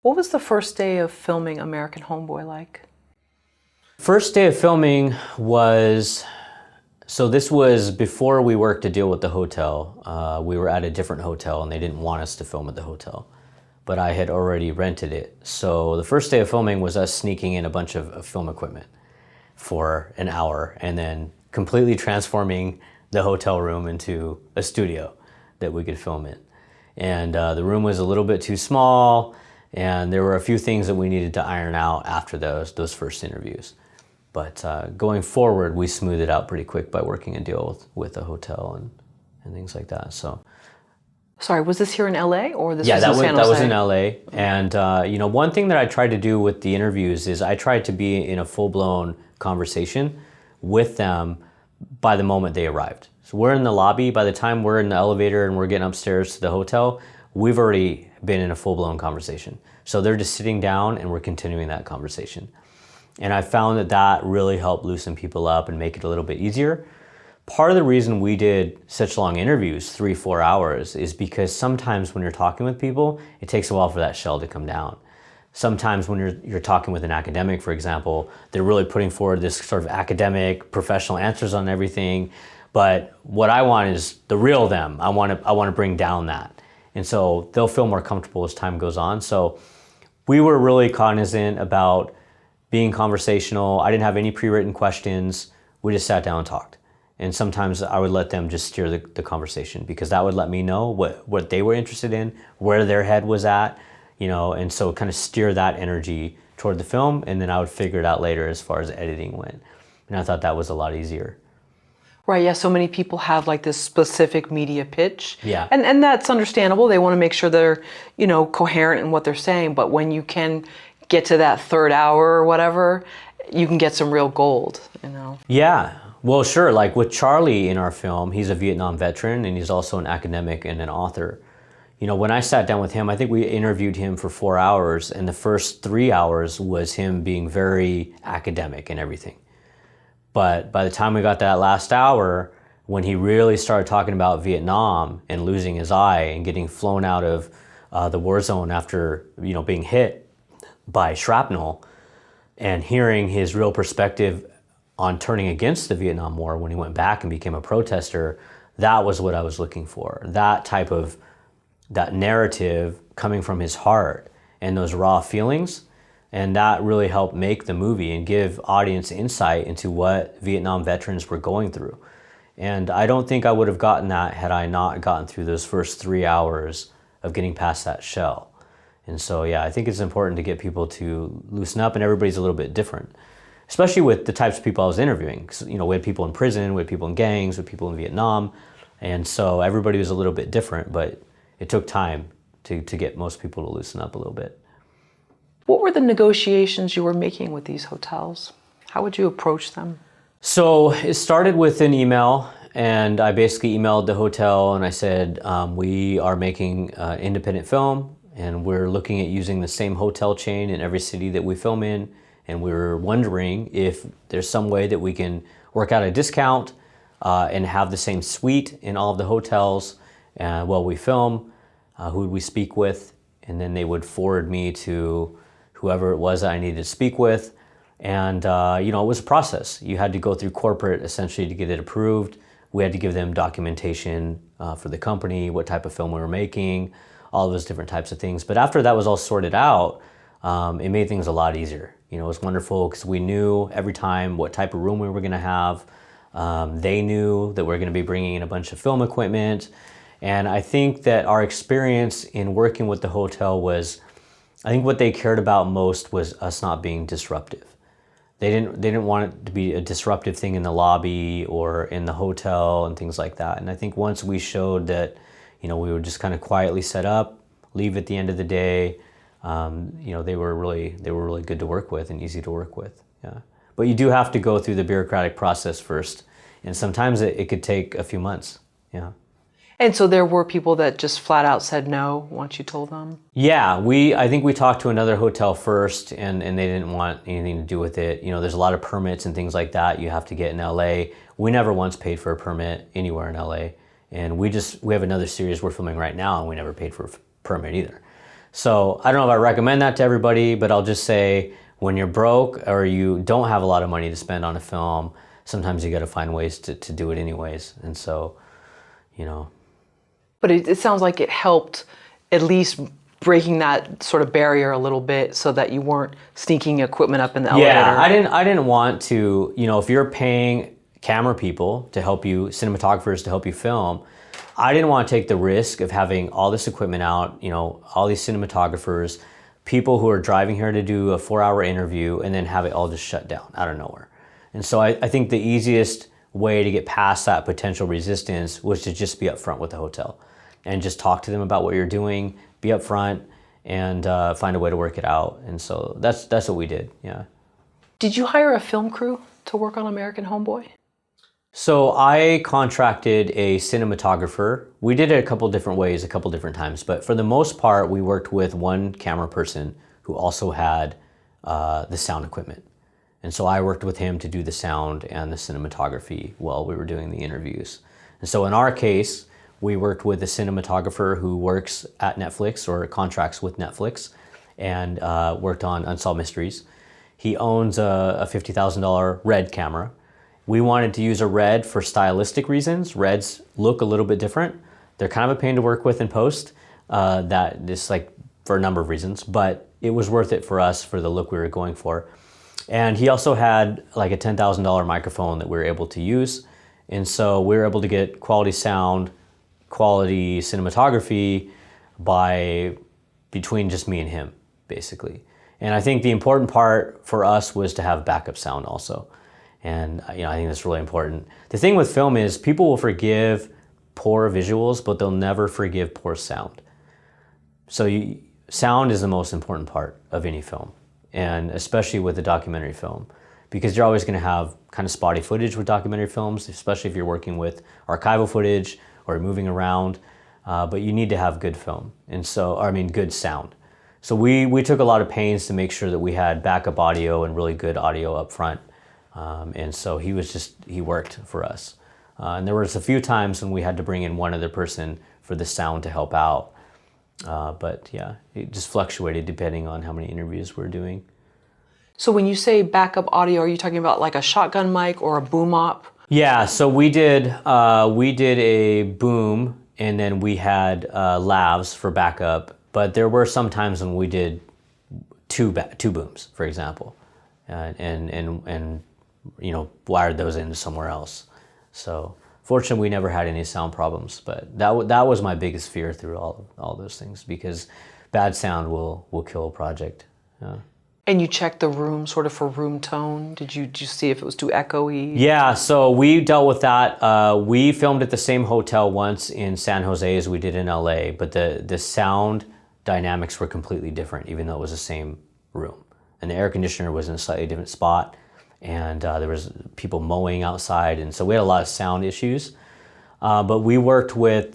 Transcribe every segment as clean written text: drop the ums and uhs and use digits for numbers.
What was the first day of filming American Homeboy like? First day of filming was, so this was before we worked to deal with the hotel. We were at a different hotel and they didn't want us to film at the hotel, but I had already rented it. So the first day of filming was us sneaking in a bunch of film equipment for an hour and then completely transforming the hotel room into a studio that we could film in. And the room was a little bit too small, and there were a few things that we needed to iron out after those first interviews. But going forward, we smoothed it out pretty quick by working a deal with the hotel and things like that. So, sorry, was this here in LA or this yeah, was in San Jose? that was in LA. And one thing that I tried to do with the interviews is I tried to be in a full-blown conversation with them by the moment they arrived. So we're in the lobby. By the time we're in the elevator and we're getting upstairs to the hotel, we've already been in a full-blown conversation. So they're just sitting down and we're continuing that conversation. And I found that really helped loosen people up and make it a little bit easier. Part of the reason we did such long interviews, 3-4 hours, is because sometimes when you're talking with people, it takes a while for that shell to come down. Sometimes when you're talking with an academic, for example, they're really putting forward this sort of academic, professional answers on everything. But what I want is the real them. I want to bring down that. And so they'll feel more comfortable as time goes on. So we were really cognizant about being conversational. I didn't have any pre-written questions. We just sat down and talked. And sometimes I would let them just steer the conversation because that would let me know what they were interested in, where their head was at, and so kind of steer that energy toward the film, and then I would figure it out later as far as editing went. And I thought that was a lot easier. Right, yeah, so many people have like this specific media pitch. Yeah. And that's understandable. They want to make sure they're, coherent in what they're saying, but when you can get to that third hour or whatever, you can get some real gold, Yeah. Well, sure. Like with Charlie in our film, he's a Vietnam veteran and he's also an academic and an author. When I sat down with him, I think we interviewed him for 4 hours, and the first 3 hours was him being very academic and everything. But by the time we got to that last hour, when he really started talking about Vietnam and losing his eye and getting flown out of the war zone after being hit by shrapnel, and hearing his real perspective on turning against the Vietnam War when he went back and became a protester, that was what I was looking for. That narrative coming from his heart and those raw feelings. And that really helped make the movie and give audience insight into what Vietnam veterans were going through. And I don't think I would have gotten that had I not gotten through those first 3 hours of getting past that shell. And so, yeah, I think it's important to get people to loosen up, and everybody's a little bit different, especially with the types of people I was interviewing. We had people in prison, we had people in gangs, we had people in Vietnam. And so everybody was a little bit different, but it took time to get most people to loosen up a little bit. What were the negotiations you were making with these hotels? How would you approach them? So it started with an email, and I basically emailed the hotel and I said, we are making an independent film and we're looking at using the same hotel chain in every city that we film in. And we were wondering if there's some way that we can work out a discount and have the same suite in all of the hotels while we film. Who would we speak with? And then they would forward me to whoever it was that I needed to speak with. And, it was a process. You had to go through corporate essentially to get it approved. We had to give them documentation for the company, what type of film we were making, all those different types of things. But after that was all sorted out, it made things a lot easier. It was wonderful because we knew every time what type of room we were going to have. They knew that we were going to be bringing in a bunch of film equipment. And I think that our experience in working with the hotel was, I think what they cared about most was us not being disruptive. They didn't want it to be a disruptive thing in the lobby or in the hotel and things like that. And I think once we showed that, we would just kind of quietly set up, leave at the end of the day, they were really good to work with and easy to work with. Yeah. But you do have to go through the bureaucratic process first, and sometimes it could take a few months. Yeah. And so there were people that just flat out said no once you told them? Yeah, I think we talked to another hotel first and they didn't want anything to do with it. There's a lot of permits and things like that you have to get in LA. We never once paid for a permit anywhere in LA. And we have another series we're filming right now and we never paid for a permit either. So I don't know if I recommend that to everybody, but I'll just say when you're broke or you don't have a lot of money to spend on a film, sometimes you got to find ways to do it anyways. And so, you know. But it sounds like it helped at least breaking that sort of barrier a little bit so that you weren't sneaking equipment up in the elevator. Yeah, I didn't want to, you know, if you're paying camera people to help you, cinematographers to help you film, I didn't want to take the risk of having all this equipment out, you know, all these cinematographers, people who are driving here to do a 4-hour interview and then have it all just shut down out of nowhere. And so I think the easiest way to get past that potential resistance was to just be upfront with the hotel and just talk to them about what you're doing, be upfront, and find a way to work it out. And so that's what we did, yeah. Did you hire a film crew to work on American Homeboy? So I contracted a cinematographer. We did it a couple different ways, a couple different times, but for the most part, we worked with one camera person who also had the sound equipment. And so I worked with him to do the sound and the cinematography while we were doing the interviews. And so in our case, we worked with a cinematographer who works at Netflix or contracts with Netflix and worked on Unsolved Mysteries. He owns a $50,000 RED camera. We wanted to use a RED for stylistic reasons. REDs look a little bit different. They're kind of a pain to work with in post, that just like for a number of reasons, but it was worth it for us for the look we were going for. And he also had like a $10,000 microphone that we were able to use. And so we were able to get quality sound, quality cinematography between just me and him, basically. And I think the important part for us was to have backup sound also. And you know, I think that's really important. The thing with film is people will forgive poor visuals, but they'll never forgive poor sound. So sound is the most important part of any film, and especially with a documentary film, because you're always going to have kind of spotty footage with documentary films, especially if you're working with archival footage or moving around, but you need to have good film, and so, good sound. So we took a lot of pains to make sure that we had backup audio and really good audio up front. And so he worked for us. And there was a few times when we had to bring in one other person for the sound to help out. But yeah, it just fluctuated depending on how many interviews we're doing. So when you say backup audio, are you talking about like a shotgun mic or a boom op? Yeah, so we did a boom, and then we had lavs for backup. But there were some times when we did two booms, for example, and you know, wired those into somewhere else. So fortunately, we never had any sound problems. But that was my biggest fear through all those things, because bad sound will kill a project. Yeah. And you checked the room sort of for room tone? Did you see if it was too echoey? Yeah, so we dealt with that. We filmed at the same hotel once in San Jose as we did in LA, but the sound dynamics were completely different, even though it was the same room. And the air conditioner was in a slightly different spot, and there was people mowing outside, and so we had a lot of sound issues. But we worked with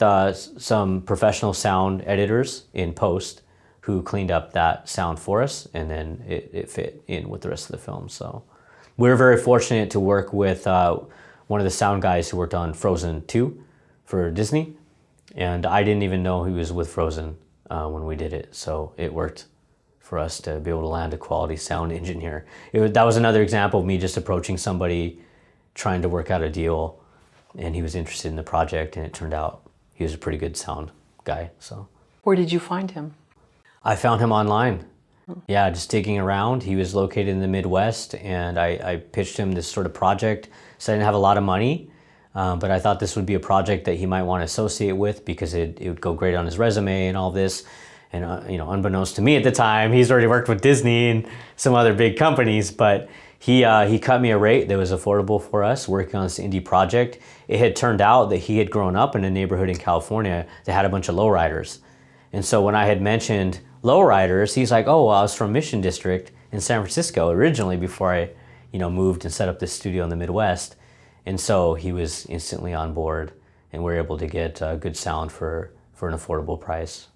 some professional sound editors in post who cleaned up that sound for us, and then it fit in with the rest of the film. So we were very fortunate to work with one of the sound guys who worked on Frozen 2 for Disney, and I didn't even know he was with Frozen when we did it, so it worked for us to be able to land a quality sound engineer. That was another example of me just approaching somebody, trying to work out a deal, and he was interested in the project, and it turned out he was a pretty good sound guy. So Where did you find him? I found him online. Yeah, just digging around. He was located in the Midwest, and I pitched him this sort of project. So I didn't have a lot of money, but I thought this would be a project that he might want to associate with, because it would go great on his resume and all this. And you know, unbeknownst to me at the time, he's already worked with Disney and some other big companies, but he cut me a rate that was affordable for us working on this indie project. It had turned out that he had grown up in a neighborhood in California that had a bunch of lowriders. And so when I had mentioned lowriders, he's like, oh, well, I was from Mission District in San Francisco originally before I, you know, moved and set up this studio in the Midwest. And so he was instantly on board, and we were able to get good sound for an affordable price.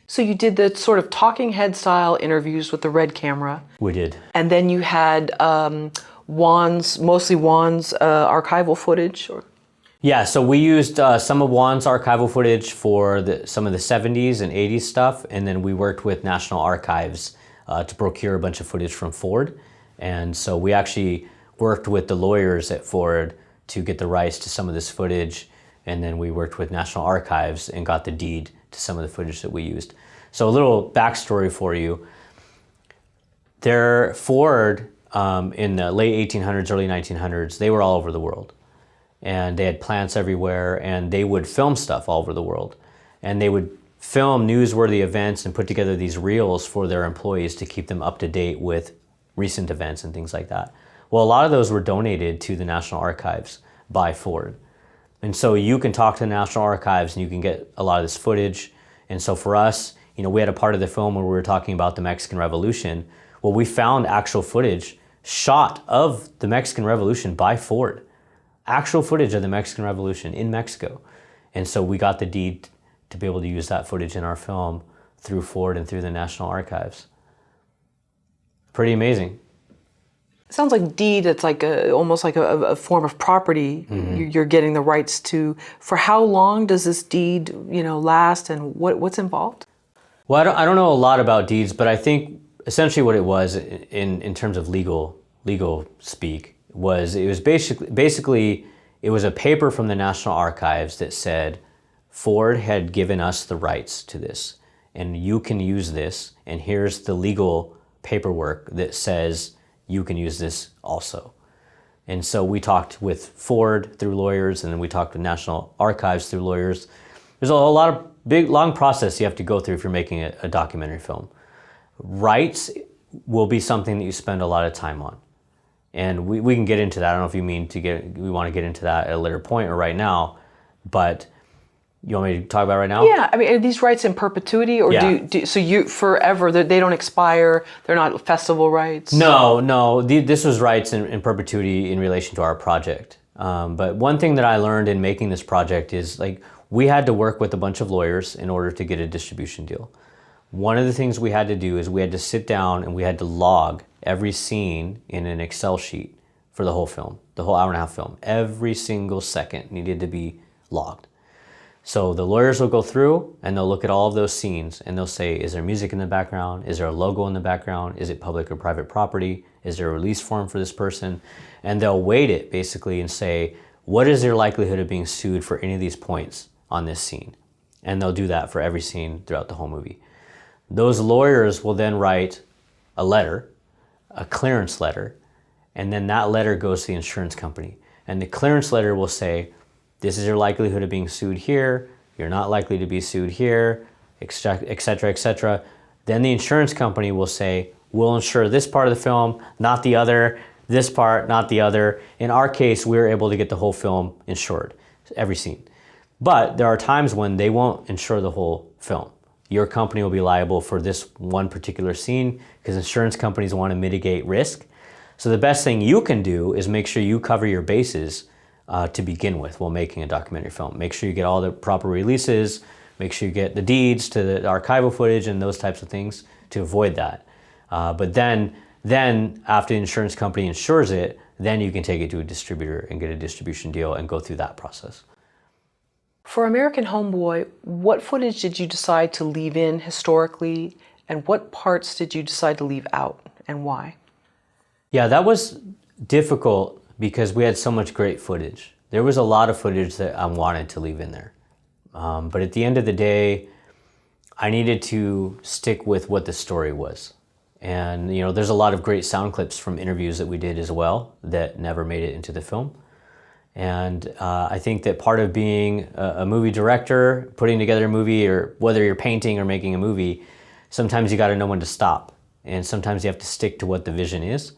So you did the sort of talking head style interviews with the RED camera. We did. And then you had mostly Juan's archival footage? Or? Yeah, so we used some of Juan's archival footage for some of the 70s and 80s stuff, and then we worked with National Archives to procure a bunch of footage from Ford. And so we actually worked with the lawyers at Ford to get the rights to some of this footage, and then we worked with National Archives and got the deed to some of the footage that we used. So a little backstory for you. Ford, in the late 1800s, early 1900s, they were all over the world. And they had plants everywhere, and they would film stuff all over the world. And they would film newsworthy events and put together these reels for their employees to keep them up to date with recent events and things like that. Well, a lot of those were donated to the National Archives by Ford. And so you can talk to the National Archives and you can get a lot of this footage. And so for us, we had a part of the film where we were talking about the Mexican Revolution. Well, we found actual footage shot of the Mexican Revolution by Ford. Actual footage of the Mexican Revolution in Mexico. And so we got the deed to be able to use that footage in our film through Ford and through the National Archives. Pretty amazing. It sounds like deed, it's like almost like a form of property. You're getting the rights to. For how long does this deed, last, and what's involved? Well, I don't know a lot about deeds, but I think essentially what it was in terms of legal speak was it was basically it was a paper from the National Archives that said Ford had given us the rights to this and you can use this, and here's the legal paperwork that says you can use this also. And so we talked with Ford through lawyers, and then we talked with National Archives through lawyers. There's a lot of big, long process you have to go through if you're making a documentary film. Rights will be something that you spend a lot of time on. And we can get into that. I don't know if we want to get into that at a later point or right now, but you want me to talk about it right now? Yeah, I mean, are these rights in perpetuity, or so you forever, they don't expire, they're not festival rights? No, this was rights in perpetuity in relation to our project. But one thing that I learned in making this project is we had to work with a bunch of lawyers in order to get a distribution deal. One of the things we had to do is we had to sit down and we had to log every scene in an Excel sheet for the whole film, the whole hour-and-a-half film. Every single second needed to be logged. So the lawyers will go through and they'll look at all of those scenes and they'll say, is there music in the background? Is there a logo in the background? Is it public or private property? Is there a release form for this person? And they'll weight it basically and say, what is their likelihood of being sued for any of these points on this scene? And they'll do that for every scene throughout the whole movie. Those lawyers will then write a letter, a clearance letter, and then that letter goes to the insurance company. And the clearance letter will say, this is your likelihood of being sued here, you're not likely to be sued here, et cetera, et cetera. Then the insurance company will say, we'll insure this part of the film, not the other, this part, not the other. In our case, we were able to get the whole film insured, every scene. But there are times when they won't insure the whole film. Your company will be liable for this one particular scene because insurance companies want to mitigate risk. So the best thing you can do is make sure you cover your bases to begin with while making a documentary film. Make sure you get all the proper releases, make sure you get the deeds to the archival footage and those types of things to avoid that. But then after the insurance company insures it, then you can take it to a distributor and get a distribution deal and go through that process. For American Homeboy, what footage did you decide to leave in historically, and what parts did you decide to leave out, and why? Yeah, that was difficult because we had so much great footage. There was a lot of footage that I wanted to leave in there. But at the end of the day, I needed to stick with what the story was. And there's a lot of great sound clips from interviews that we did as well that never made it into the film. And I think that part of being a movie director, putting together a movie, or whether you're painting or making a movie, sometimes you got to know when to stop. And sometimes you have to stick to what the vision is.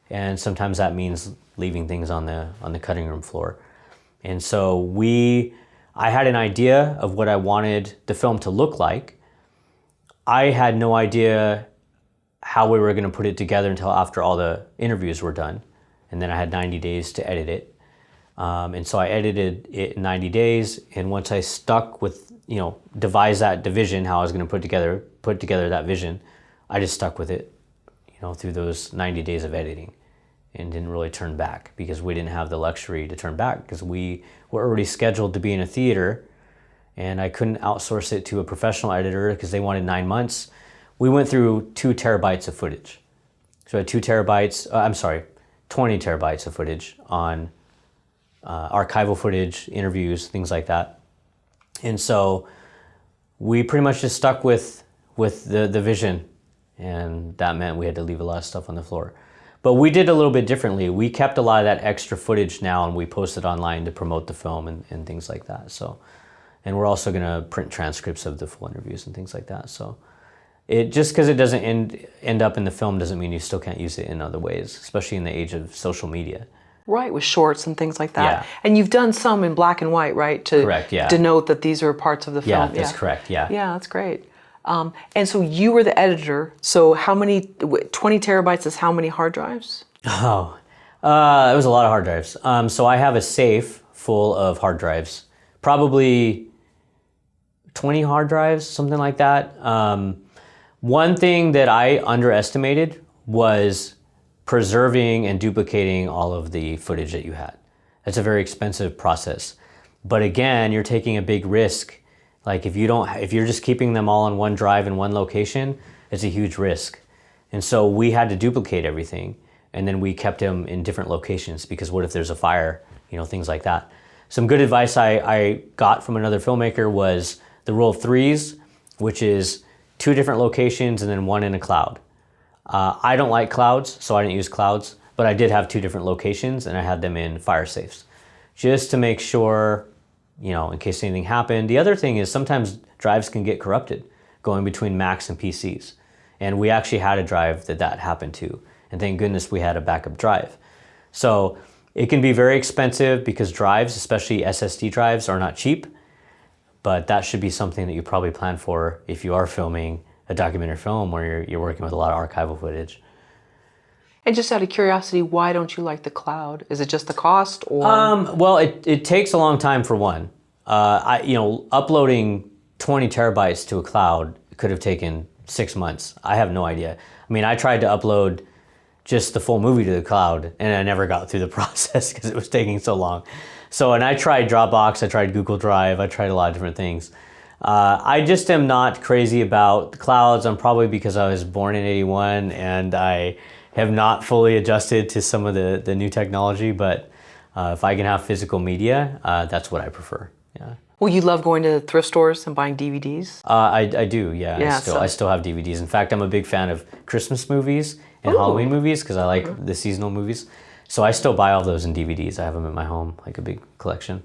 And sometimes that means leaving things on the cutting room floor. And so I had an idea of what I wanted the film to look like. I had no idea how we were going to put it together until after all the interviews were done. And then I had 90 days to edit it. And so I edited it in 90 days. And once I stuck with, devise that division, how I was going to put together that vision, I just stuck with it, through those 90 days of editing. and didn't really turn back because we didn't have the luxury to turn back because we were already scheduled to be in a theater, and I couldn't outsource it to a professional editor because they wanted 9 months. We went through 2 terabytes of footage. So I had 20 terabytes of footage on archival footage, interviews, things like that. And so we pretty much just stuck with the vision, and that meant we had to leave a lot of stuff on the floor. But we did a little bit differently. We kept a lot of that extra footage now, and we posted online to promote the film and things like that. So, and we're also gonna print transcripts of the full interviews and things like that. So it just because it doesn't end up in the film doesn't mean you still can't use it in other ways, especially in the age of social media. Right, with shorts and things like that. Yeah. And you've done some in black and white, right? To Correct, yeah. denote that these are parts of the film. Yeah, that's correct, yeah. Yeah, that's great. And so you were the editor. So how many, 20 terabytes is how many hard drives? Oh, it was a lot of hard drives. So I have a safe full of hard drives, probably 20 hard drives, something like that. One thing that I underestimated was preserving and duplicating all of the footage that you had. That's a very expensive process. But again, you're taking a big risk. Like if you're just keeping them all on one drive in one location, it's a huge risk. And so we had to duplicate everything, and then we kept them in different locations because what if there's a fire, things like that. Some good advice I got from another filmmaker was the rule of threes, which is 2 different locations and then 1 in a cloud. I don't like clouds, so I didn't use clouds, but I did have 2 different locations and I had them in fire safes just to make sure, in case anything happened. The other thing is sometimes drives can get corrupted going between Macs and PCs. And we actually had a drive that happened to. And thank goodness we had a backup drive. So it can be very expensive because drives, especially SSD drives, are not cheap. But that should be something that you probably plan for if you are filming a documentary film where you're working with a lot of archival footage. And just out of curiosity, why don't you like the cloud? Is it just the cost, or? Well, it takes a long time for one. Uploading 20 terabytes to a cloud could have taken 6 months. I have no idea. I mean, I tried to upload just the full movie to the cloud, and I never got through the process because it was taking so long. So, and I tried Dropbox, I tried Google Drive, I tried a lot of different things. I just am not crazy about the clouds. I'm probably because I was born in '81 and I have not fully adjusted to some of the new technology, but if I can have physical media, that's what I prefer, yeah. Well, you love going to thrift stores and buying DVDs? I do, yeah. Yeah, I still have DVDs. In fact, I'm a big fan of Christmas movies and Halloween movies because I like the seasonal movies. So I still buy all those in DVDs. I have them in my home, like a big collection.